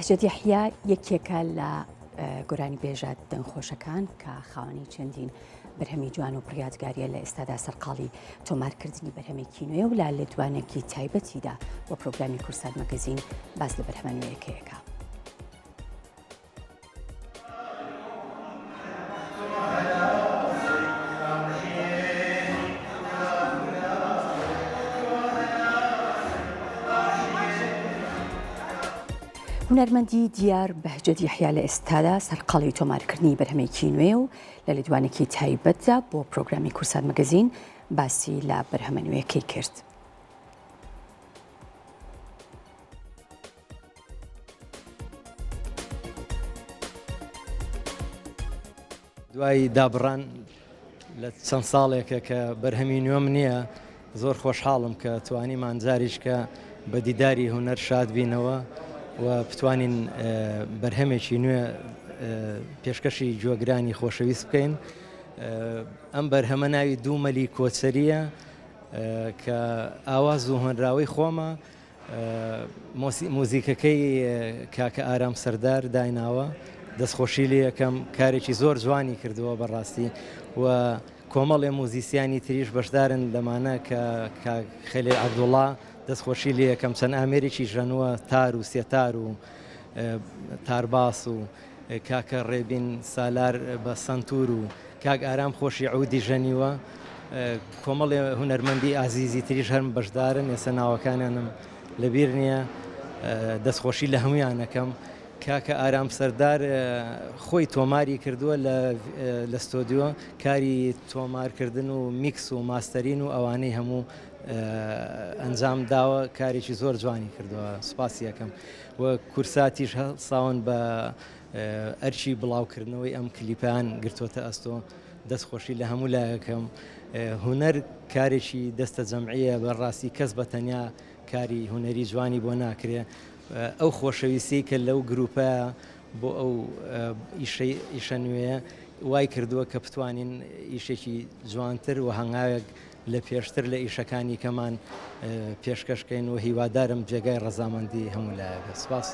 بەهجەت یەحیا یەکێکە لە گۆرانی بێژات دەنگخۆشەکان کە خاوەنی چەندین بەرهەمی جوان و پڕیازگاریە لە ئێستادا سەرقاڵی تۆمارکردنی بەرهەمێکی نوێ و لا لێدوانێکی تایبەتیدا بۆ پرۆگرامی کورسات مەگەزین باس لە بەرهەمە نوێیەکەیەکە. هونەرمەندی دیار بەهجەت یەحیا لە ئێستادا سەرقاڵی تۆمارکردنی بەرهەمێکی نوێ و لە لێدوانێکی تایبەتدا بۆ پرۆگرامی کورسات مەگەزین باسی لە بەرهەمە نوێیەکەی کرد. دوای دابڕان لە چەند ساڵێکە کە بەرهەمی نوێم نییە زۆر خۆشحاڵم کە توانیمان جاریشکە بە دیداری هونەر شاد بینەوە و بتوانین بەرهەمێکی نوێ پێشکەشی جۆگرانی خۆشەویست بکەین. ئەم بەرهەمە ناوی دوومەلی کۆچەریە کە ئاواز و هۆنراوەی خۆمە مۆزیکەکەی کاکە ئارام سەردار دایناوە. دەستخۆشی لێ یەکەم کارێکی زۆر جوانی کردەوە بەڕاستی و کۆمەڵێ موزیسیانی تریش بەشدارن لەمانە کە خەلیل عەبدوڵڵا دەستخۆشی لێ یەکەم چەند ئامێرێکی ژەنووە تار و سێتار و تارباس و کاکە ڕێبین سالار بە سەنتور و کاک ئارام خۆشی عودی ژەنیوە. کۆمەڵێ هونەرمەندی ئازیزی تریش هەرم بەشدارن ئێستا ناوەکانیانم لەبیر نییە دەستخۆشی لە هەموویانەکەم. کاکە ئارام سەردار خۆی تۆماری کردووە لە ستۆدیۆ کاری تۆمارکردن و میکس و ماستەرین و ئەوانەی هەموو ئەنجام داوە کارێکی زۆر جوانی کردووە سوپاسی یەکەم و کورساتیش هەڵساون بە ئەرچی بڵاوکردنەوەی ئەم کلیپیان گرتوۆتە ئەستۆ دەستخۆشی لە هەموو لایەکەم. هونەر کارێکی دەستە جەمعیە بەڕاستی کەس بە تەنیا کاری هونەری جوانی بۆ ناکرێ. ئەو خۆشەویستی کە لەو گروپە بۆ ئەو ئیشە نوێیە وای کردووە کە بتوانین ئیشێکی جوانتر و هەنگاوێک لە پێشتر لە ئیشەکانی کەمان پێشکەشکەین و هیوادارم جێگای ڕەزامەندی هەموو لایەکە. سوپاس.